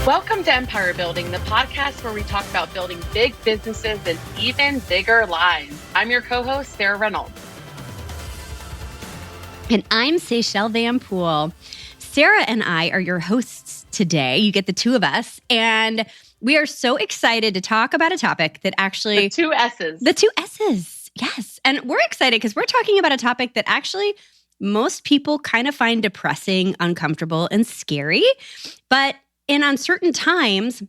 Welcome to Empire Building, the podcast where we talk about building big businesses and even bigger lives. I'm your co-host, Sarah Reynolds. And I'm Seychelle Van Poole. Sarah and I are your hosts today. You get the two of us. And we are so excited to talk about a topic that actually... The two S's. The two S's, yes. And we're excited because we're talking about a topic that actually most people kind of find depressing, uncomfortable, and scary. But in uncertain times,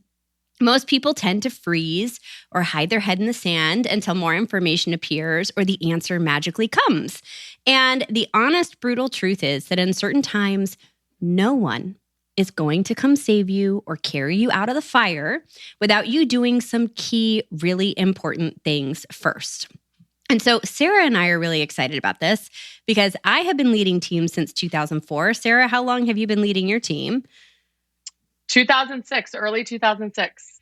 most people tend to freeze or hide their head in the sand until more information appears or the answer magically comes. And the honest, brutal truth is that in certain times, no one is going to come save you or carry you out of the fire without you doing some key, really important things first. And so Sarah and I are really excited about this because I have been leading teams since 2004. Sarah, how long have you been leading your team? 2006, early 2006.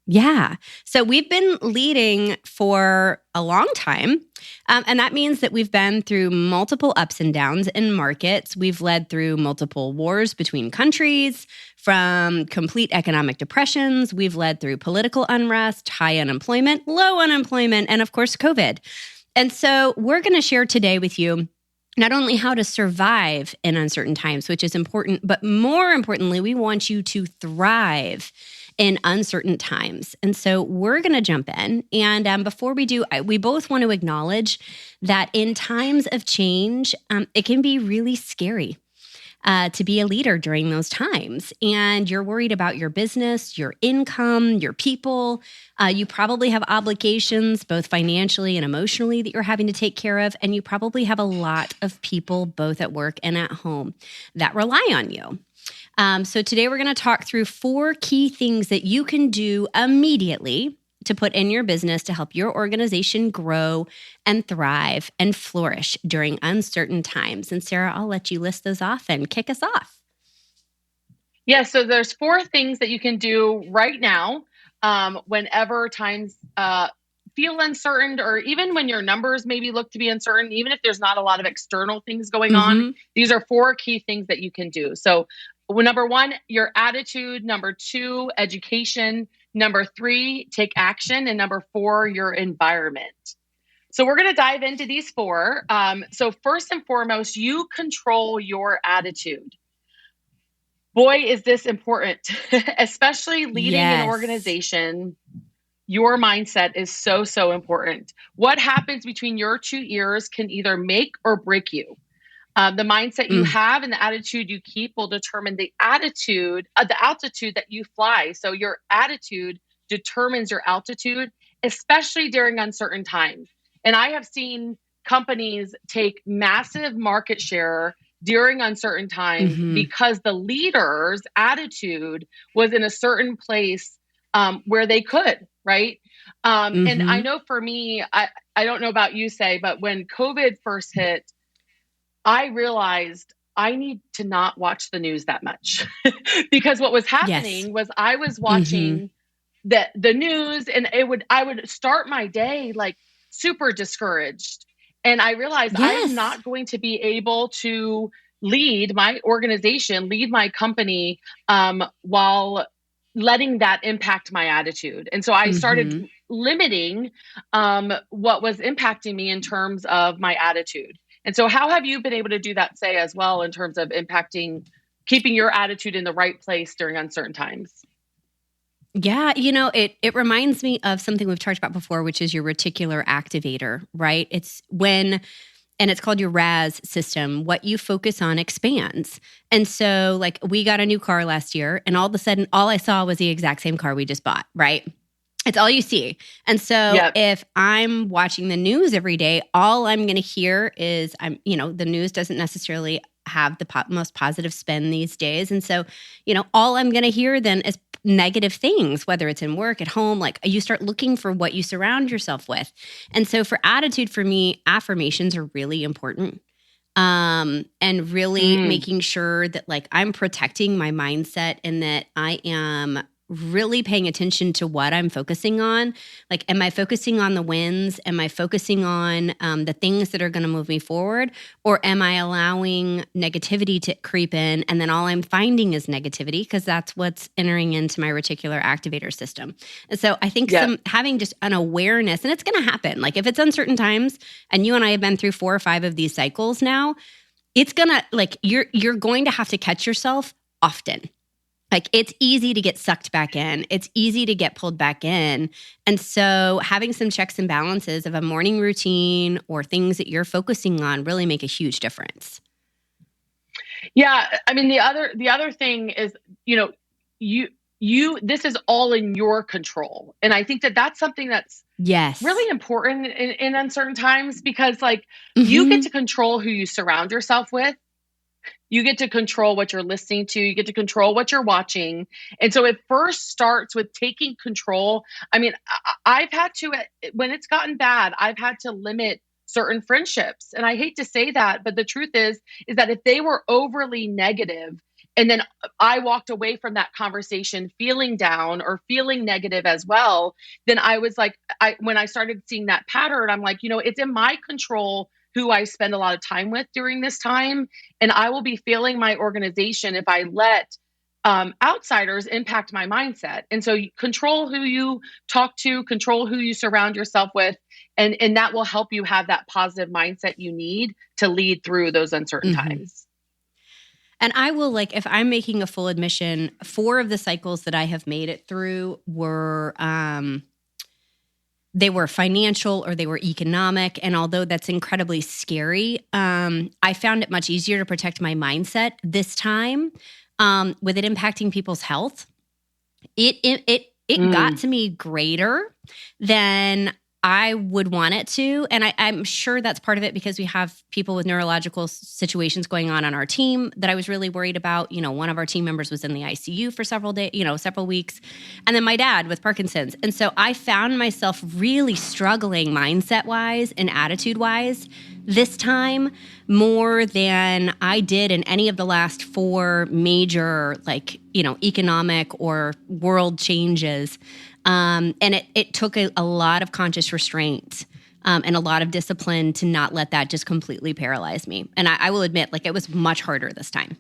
Yeah. So we've been leading for a long time. And that means that we've been through multiple ups and downs in markets. We've led through multiple wars between countries, from complete economic depressions. We've led through political unrest, high unemployment, low unemployment, and of course, COVID. And so we're going to share today with you not only how to survive in uncertain times, which is important, but more importantly, we want you to thrive in uncertain times. And so we're going to jump in. And before we do, we both want to acknowledge that in times of change, it can be really scary to be a leader during those times. And you're worried about your business, your income, your people. You probably have obligations, both financially and emotionally, that you're having to take care of. And you probably have a lot of people, both at work and at home, that rely on you. So today we're going to talk through 4 key things that you can do immediately to put in your business to help your organization grow and thrive and flourish during uncertain times. And Sarah, I'll let you list those off and kick us off. Yeah, so there's 4 things that you can do right now whenever times feel uncertain, or even when your numbers maybe look to be uncertain, even if there's not a lot of external things going on. These are 4 key things that you can do. So number 1, your attitude. Number 2, education. Number 3, take action. And number 4, your environment. So we're going to dive into these 4. So first and foremost, you control your attitude. Boy, is this important, especially leading an organization. Your mindset is so, so important. What happens between your 2 ears can either make or break you. The mindset you have and the attitude you keep will determine the altitude that you fly. So your attitude determines your altitude, especially during uncertain times. And I have seen companies take massive market share during uncertain times because the leader's attitude was in a certain place where they could, right? And I know for me, I don't know about you, Say, but when COVID first hit, I realized I need to not watch the news that much because what was happening was I was watching the news, and I would start my day like super discouraged. And I realized I'm not going to be able to lead my organization, lead my company while letting that impact my attitude. And so I started limiting what was impacting me in terms of my attitude. And so how have you been able to do that, Say, as well, in terms of keeping your attitude in the right place during uncertain times? Yeah, it reminds me of something we've talked about before, which is your reticular activator, right? It's called your RAS system. What you focus on expands. And so like we got a new car last year, and all of a sudden, all I saw was the exact same car we just bought, right? It's all you see. And so if I'm watching the news every day, all I'm going to hear is the news doesn't necessarily have the most positive spin these days. And so, all I'm going to hear then is negative things, whether it's in work, at home. Like you start looking for what you surround yourself with. And so for attitude, for me, affirmations are really important. And really making sure that like I'm protecting my mindset and that I am really paying attention to what I'm focusing on. Like, am I focusing on the wins? Am I focusing on the things that are going to move me forward? Or am I allowing negativity to creep in? And then all I'm finding is negativity because that's what's entering into my reticular activator system. And so I think having just an awareness, and it's going to happen. Like if it's uncertain times, and you and I have been through 4 or 5 of these cycles now, it's going to like, you're going to have to catch yourself often. Like it's easy to get sucked back in. It's easy to get pulled back in. And so having some checks and balances of a morning routine or things that you're focusing on really make a huge difference. Yeah. I mean, the other thing is, this is all in your control. And I think that that's something that's really important in uncertain times because like you get to control who you surround yourself with. You get to control what you're listening to. You get to control what you're watching. And so it first starts with taking control. I mean, I've had to, when it's gotten bad, I've had to limit certain friendships. And I hate to say that, but the truth is that if they were overly negative, and then I walked away from that conversation feeling down or feeling negative as well, then I was like, when I started seeing that pattern, I'm like, it's in my control who I spend a lot of time with during this time. And I will be failing my organization if I let outsiders impact my mindset. And so you control who you talk to, control who you surround yourself with, and that will help you have that positive mindset you need to lead through those uncertain times. And I will, like, if I'm making a full admission, 4 of the cycles that I have made it through were they were financial or they were economic. And although that's incredibly scary, I found it much easier to protect my mindset this time with it impacting people's health. It got to me greater than I would want it to. And I'm sure that's part of it because we have people with neurological situations going on our team that I was really worried about. One of our team members was in the ICU for several days, several weeks. And then my dad with Parkinson's. And so I found myself really struggling mindset-wise and attitude-wise this time more than I did in any of the last 4 major, economic or world changes. And it took a lot of conscious restraint and a lot of discipline to not let that just completely paralyze me. And I will admit, it was much harder this time.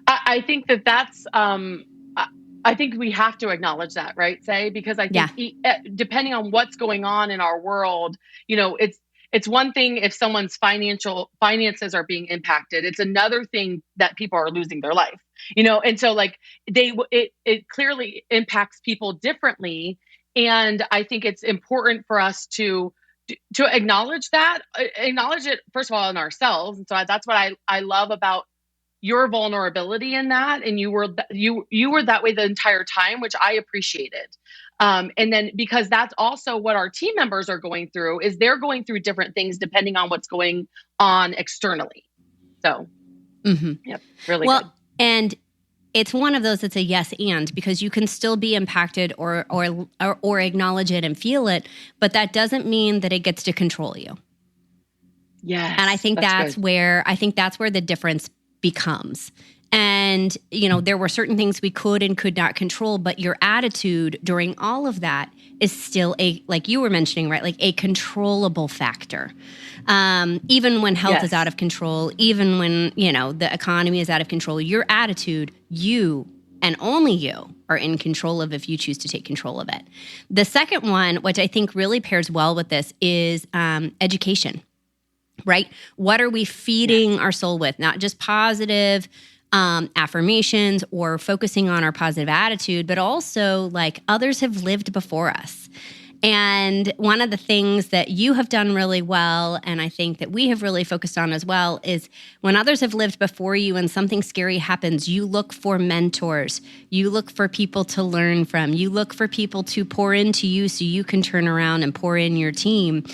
I think that's, I think we have to acknowledge that, right, Say? Because I think depending on what's going on in our world, it's one thing if someone's finances are being impacted. It's another thing that people are losing their life. And so it clearly impacts people differently. And I think it's important for us to acknowledge it, first of all, in ourselves. And so that's what I love about your vulnerability in that. And you were that way the entire time, which I appreciated. And then because that's also what our team members are going through is they're going through different things depending on what's going on externally. So, yep, really good. And it's one of those that's a yes and because you can still be impacted or acknowledge it and feel it, but that doesn't mean that it gets to control you. Yeah. And I think that's where the difference becomes. And, there were certain things we could and could not control, but your attitude during all of that is still like you were mentioning, right? Like a controllable factor. Even when health is out of control, even when, the economy is out of control, your attitude, you and only you are in control of if you choose to take control of it. The second one, which I think really pairs well with this is education, right? What are we feeding our soul with? Not just positive affirmations or focusing on our positive attitude, but also others have lived before us. And one of the things that you have done really well, and I think that we have really focused on as well, is when others have lived before you and something scary happens, you look for mentors. You look for people to learn from. You look for people to pour into you so you can turn around and pour in your team.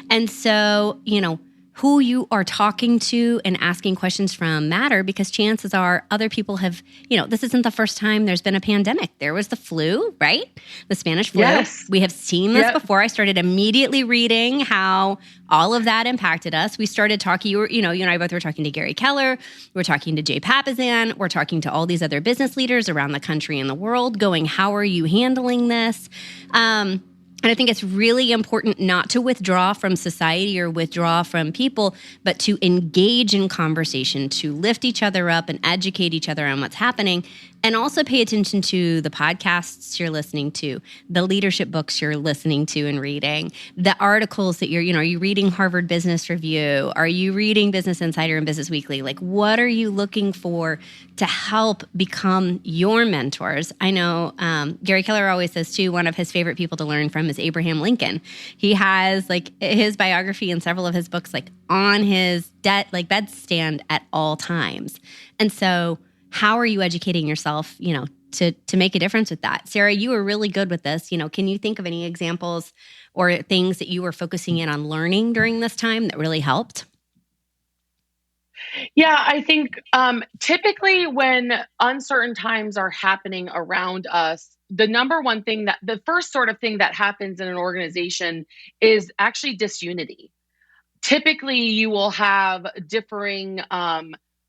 And so, who you are talking to and asking questions from matter, because chances are other people have, this isn't the first time there's been a pandemic. There was the flu, right? The Spanish flu. Yes. We have seen this before. I started immediately reading how all of that impacted us. We started talking, you and I both were talking to Gary Keller. We're talking to Jay Papasan. We're talking to all these other business leaders around the country and the world going, how are you handling this? And I think it's really important not to withdraw from society or withdraw from people, but to engage in conversation, to lift each other up and educate each other on what's happening. And also pay attention to the podcasts you're listening to, the leadership books you're listening to and reading, the articles that are you reading Harvard Business Review? Are you reading Business Insider and Business Weekly? Like, what are you looking for to help become your mentors? I know Gary Keller always says, too, one of his favorite people to learn from is Abraham Lincoln. He has, his biography and several of his books, on his bedstand at all times. And so how are you educating yourself, to make a difference with that? Sarah, you were really good with this. Can you think of any examples or things that you were focusing in on learning during this time that really helped? Yeah, I think typically when uncertain times are happening around us, the first sort of thing that happens in an organization is actually disunity. Typically, you will have differing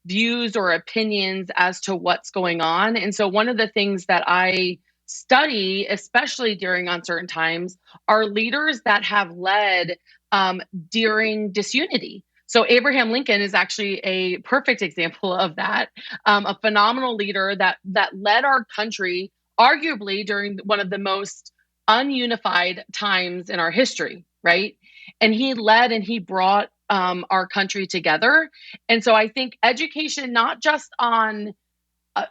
views or opinions as to what's going on. And so one of the things that I study, especially during uncertain times, are leaders that have led during disunity. So Abraham Lincoln is actually a perfect example of that, a phenomenal leader that led our country arguably during one of the most ununified times in our history, right? And he led and he brought our country together. And so I think education, not just on,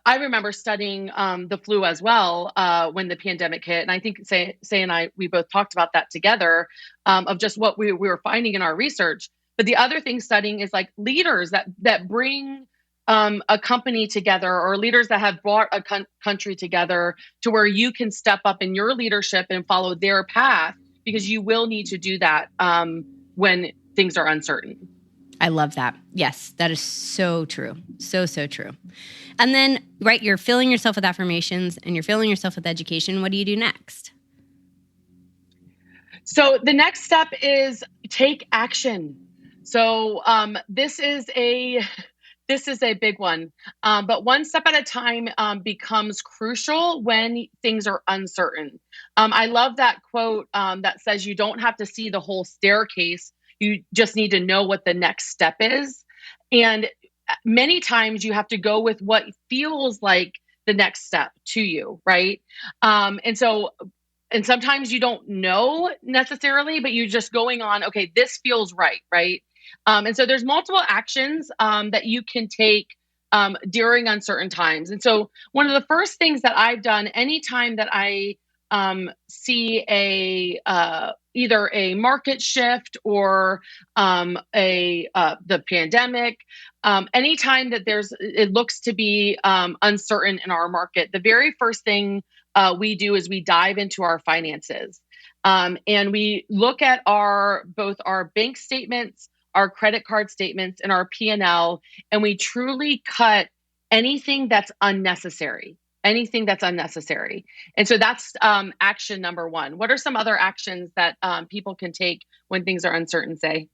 I remember studying the flu as well when the pandemic hit. And I think Say and we both talked about that together of just what we were finding in our research. But the other thing studying is leaders that bring a company together, or leaders that have brought a country together to where you can step up in your leadership and follow their path, because you will need to do that when things are uncertain. I love that. Yes, that is so true. So true. And then, right, you're filling yourself with affirmations and you're filling yourself with education. What do you do next? So the next step is take action. So this is a big one, but one step at a time becomes crucial when things are uncertain. I love that quote that says you don't have to see the whole staircase. You just need to know what the next step is. And many times you have to go with what feels like the next step to you, right? And sometimes you don't know necessarily, but you're just going on, okay, this feels right, right? And so there's multiple actions that you can take during uncertain times. And so one of the first things that I've done anytime that I see either a market shift or the pandemic, anytime that it looks to be uncertain in our market, the very first thing we do is we dive into our finances, and we look at both our bank statements, our credit card statements, and our P&L, and we truly cut anything that's unnecessary. And so that's action number one. What are some other actions that people can take when things are uncertain, Say?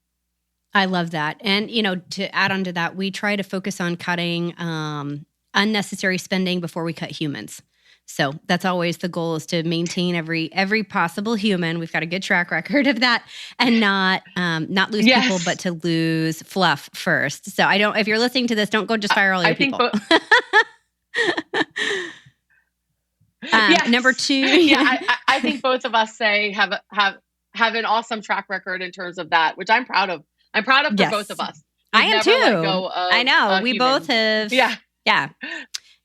I love that. And, to add on to that, we try to focus on cutting unnecessary spending before we cut humans. So that's always the goal, is to maintain every possible human. We've got a good track record of that, and not lose people, but to lose fluff first. So if you're listening to this, don't go just fire all your people. Yes. Number two. Yeah, I think both of us have an awesome track record in terms of that, which I'm proud of. I'm proud of for both of us. I am too. I know. We both have. Yeah.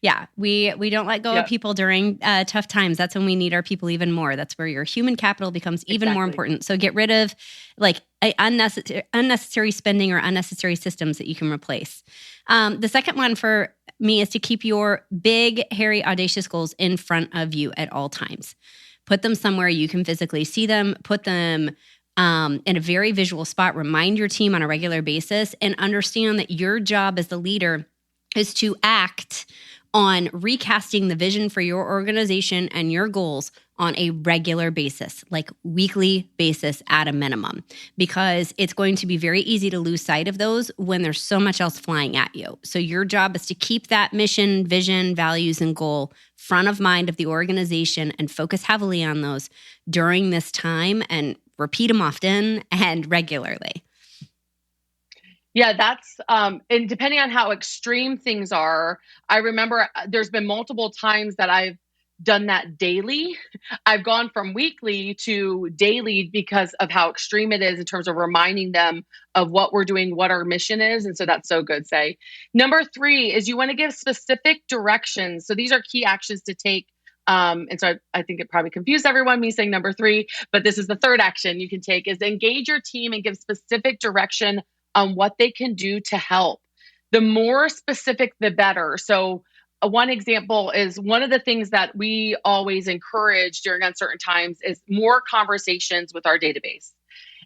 Yeah, we don't let go of people during tough times. That's when we need our people even more. That's where your human capital becomes even more important. So get rid of unnecessary spending or unnecessary systems that you can replace. The second one for me is to keep your big, hairy, audacious goals in front of you at all times. Put them somewhere you can physically see them. Put them in a very visual spot. Remind your team on a regular basis and understand that your job as the leader is to act on recasting the vision for your organization and your goals on a regular basis, like weekly basis at a minimum, because it's going to be very easy to lose sight of those when there's so much else flying at you. So your job is to keep that mission, vision, values, and goal front of mind of the organization and focus heavily on those during this time and repeat them often and regularly. Yeah, that's and depending on how extreme things are, I remember there's been multiple times that I've done that daily. I've gone from weekly to daily because of how extreme it is in terms of reminding them of what we're doing, what our mission is. And so that's so good, Say. Number 3 is you want to give specific directions. So these are key actions to take. And so I think it probably confused everyone, me saying number 3, but this is the third action you can take is engage your team and give specific direction on what they can do to help. The more specific, the better. So one example is one of the things that we always encourage during uncertain times is more conversations with our database.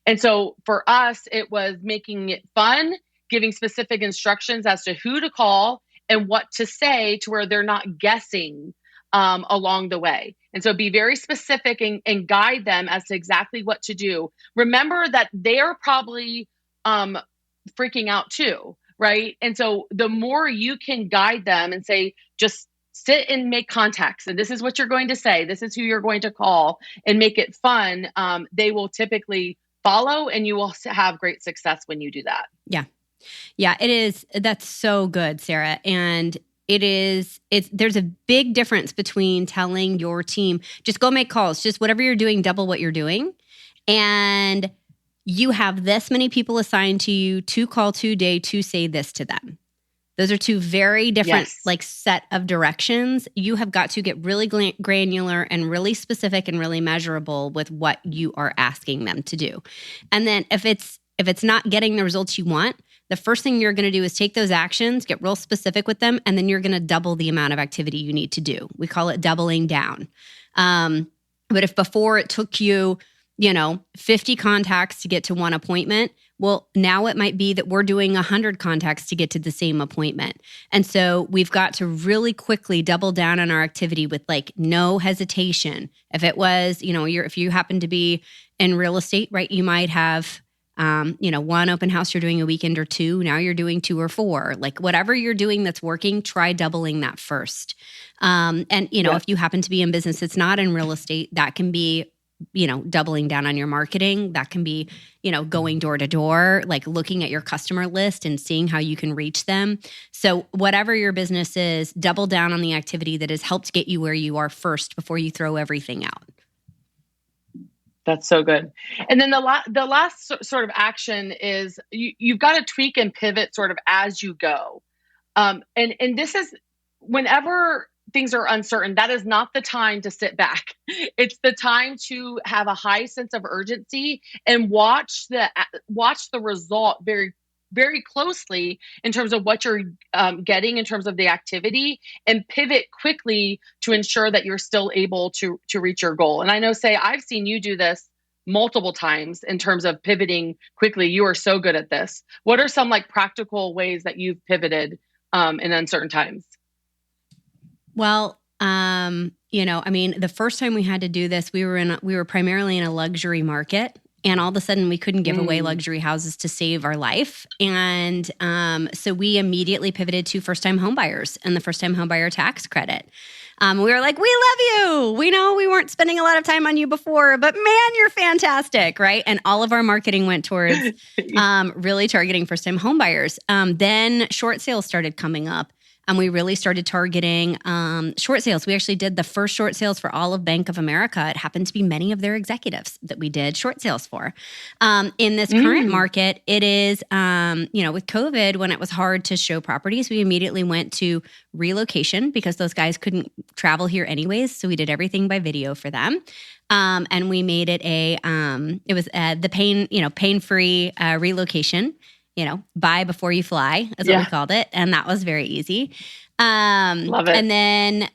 And so for us, it was making it fun, giving specific instructions as to who to call and what to say to where they're not guessing along the way. And so be very specific and guide them as to exactly what to do. Remember that they're probably freaking out too, right? And so the more you can guide them and say, just sit and make contacts, and this is what you're going to say, this is who you're going to call, and make it fun, they will typically follow, and you will have great success when you do that. Yeah, it is. That's so good, Sarah. And there's a big difference between telling your team, just go make calls, just whatever you're doing, double what you're doing. And you have this many people assigned to you to call today to say this to them. Those are two very different set of directions. You have got to get really granular and really specific and really measurable with what you are asking them to do. And then if it's not getting the results you want, the first thing you're going to do is take those actions, get real specific with them, and then you're going to double the amount of activity you need to do. We call it doubling down. But if before it took you 50 contacts to get to one appointment, well, now it might be that we're doing 100 contacts to get to the same appointment. And so we've got to really quickly double down on our activity with no hesitation. If it was, if you happen to be in real estate, right, you might have, one open house you're doing a weekend or 2. Now you're doing 2 or 4. Whatever you're doing that's working, try doubling that first. If you happen to be in business that's not in real estate, that can be doubling down on your marketing. That can be, going door to door, looking at your customer list and seeing how you can reach them. So whatever your business is, double down on the activity that has helped get you where you are first before you throw everything out. That's so good. And then the last sort of action is you've got to tweak and pivot sort of as you go. And this is whenever things are uncertain, that is not the time to sit back. It's the time to have a high sense of urgency and watch the result very, very closely in terms of what you're getting in terms of the activity, and pivot quickly to ensure that you're still able to reach your goal. And I know, Say, I've seen you do this multiple times in terms of pivoting quickly. You are so good at this. What are some practical ways that you've pivoted in uncertain times? Well, the first time we had to do this, we were primarily in a luxury market, and all of a sudden we couldn't give away luxury houses to save our life. And so we immediately pivoted to first-time homebuyers and the first-time homebuyer tax credit. We were like, we love you. We know we weren't spending a lot of time on you before, but man, you're fantastic, right? And all of our marketing went towards really targeting first-time homebuyers. Then short sales started coming up. And we really started targeting short sales. We actually did the first short sales for all of Bank of America. It happened to be many of their executives that we did short sales for. In this current market, it is, with COVID, when it was hard to show properties, we immediately went to relocation because those guys couldn't travel here anyways. So we did everything by video for them. And we made it the pain-free relocation. Buy before you fly is what we called it. And that was very easy. Love it. And then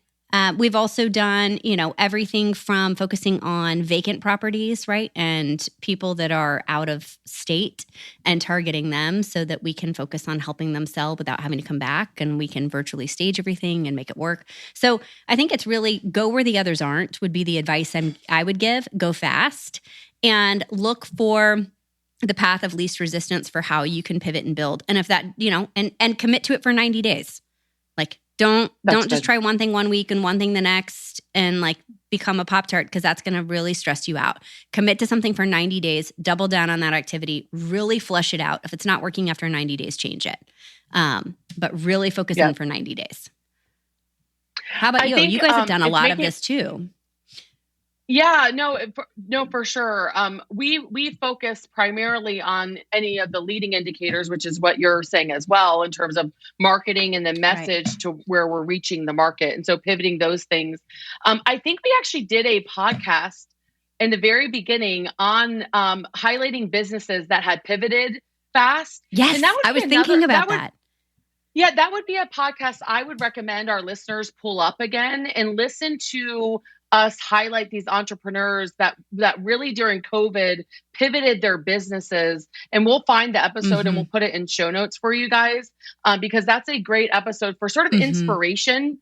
We've also done, everything from focusing on vacant properties, right? And people that are out of state and targeting them so that we can focus on helping them sell without having to come back, and we can virtually stage everything and make it work. So I think it's really go where the others aren't would be the advice I would give. Go fast and look for the path of least resistance for how you can pivot and build. And if that, and commit to it for 90 days. Like don't just try one thing one week and one thing the next and like become a Pop-Tart, because that's going to really stress you out. Commit to something for 90 days, double down on that activity, really flush it out. If it's not working after 90 days, change it. But really focus in for 90 days. How about you? You guys have done a lot of this too. Yeah, no, for sure. We focus primarily on any of the leading indicators, which is what you're saying as well, in terms of marketing and the message to where we're reaching the market. And so pivoting those things. I think we actually did a podcast in the very beginning on highlighting businesses that had pivoted fast. Yes, and I was thinking about that. Yeah, that would be a podcast I would recommend our listeners pull up again and listen to us highlight these entrepreneurs that really during COVID pivoted their businesses. And we'll find the episode and we'll put it in show notes for you guys, because that's a great episode for sort of inspiration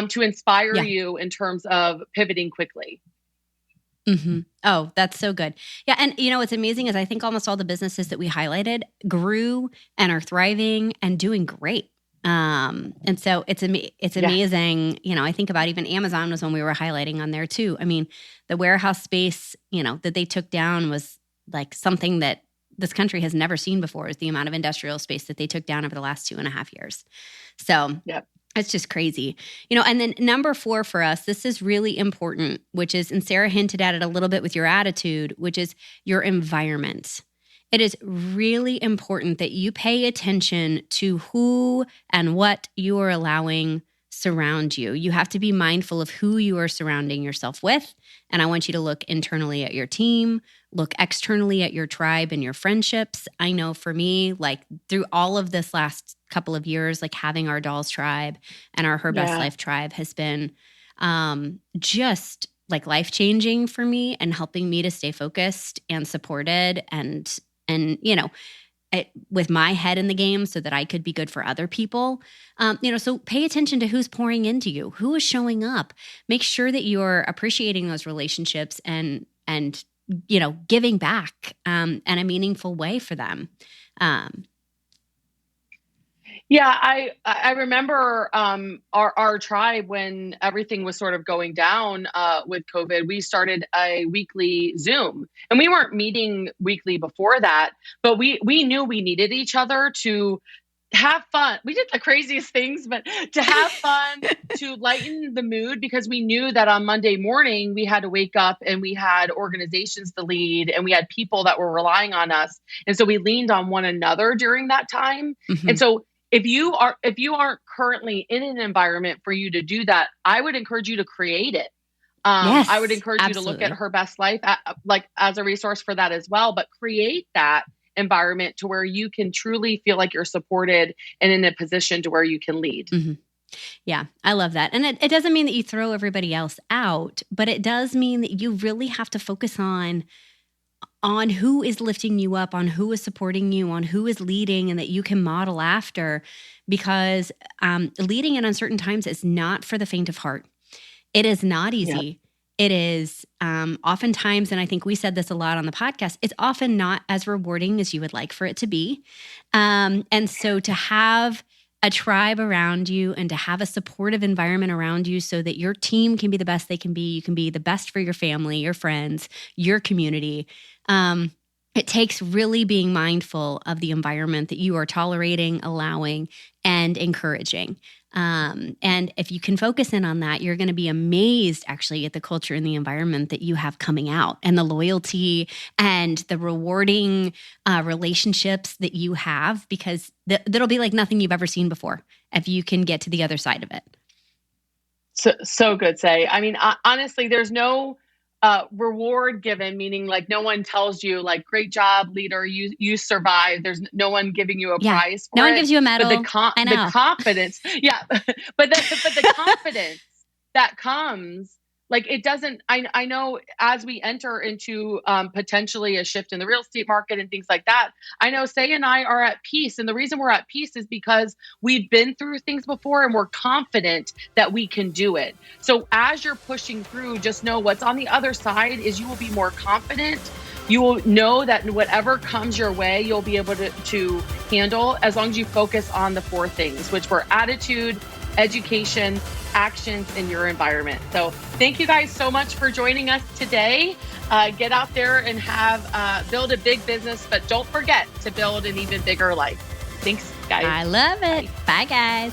to inspire you in terms of pivoting quickly. Oh, that's so good. Yeah. And what's amazing is I think almost all the businesses that we highlighted grew and are thriving and doing great. And so it's amazing. I think about even Amazon was when we were highlighting on there too. I mean, the warehouse space, that they took down was like something that this country has never seen before, is the amount of industrial space that they took down over the last 2.5 years. So it's just crazy, and then number 4 for us, this is really important, which is, and Sarah hinted at it a little bit with your attitude, which is your environment. It is really important that you pay attention to who and what you are allowing surround you. You have to be mindful of who you are surrounding yourself with. And I want you to look internally at your team, look externally at your tribe and your friendships. I know for me, like through all of this last couple of years, like having our Dolls tribe and our Her Best Life tribe has been just like life-changing for me and helping me to stay focused and supported and with my head in the game so that I could be good for other people. So pay attention to who's pouring into you, who is showing up. Make sure that you're appreciating those relationships and giving back in a meaningful way for them. Yeah, I remember our tribe when everything was sort of going down with COVID. We started a weekly Zoom, and we weren't meeting weekly before that, but we knew we needed each other to have fun. We did the craziest things, but to have fun, to lighten the mood, because we knew that on Monday morning we had to wake up and we had organizations to lead and we had people that were relying on us. And so we leaned on one another during that time. And so if you aren't currently in an environment for you to do that, I would encourage you to create it. I would encourage you to look at Her Best Life like as a resource for that as well, but create that environment to where you can truly feel like you're supported and in a position to where you can lead. Yeah, I love that. And it doesn't mean that you throw everybody else out, but it does mean that you really have to focus on who is lifting you up, on who is supporting you, on who is leading, and that you can model after, because leading in uncertain times is not for the faint of heart. It is not easy. Yep. It is oftentimes, and I think we said this a lot on the podcast, it's often not as rewarding as you would like for it to be. And so to have a tribe around you and to have a supportive environment around you so that your team can be the best they can be, you can be the best for your family, your friends, your community. It takes really being mindful of the environment that you are tolerating, allowing, and encouraging. And if you can focus in on that, you're going to be amazed actually at the culture and the environment that you have coming out, and the loyalty and the rewarding relationships that you have, because that'll be like nothing you've ever seen before if you can get to the other side of it. So good, Say. I mean, honestly, there's no reward given, meaning like no one tells you like, great job, leader, you survived. There's no one giving you a prize for no one gives you a medal. But the confidence, but the confidence that comes, like it doesn't, I know as we enter into potentially a shift in the real estate market and things like that, I know Say and I are at peace. And the reason we're at peace is because we've been through things before and we're confident that we can do it. So as you're pushing through, just know what's on the other side is you will be more confident. You will know that whatever comes your way, you'll be able to handle as long as you focus on the four things, which were attitude, education, actions, in your environment. So thank you guys so much for joining us today. Get out there and build a big business, but don't forget to build an even bigger life. Thanks, guys. I love it. Bye, guys.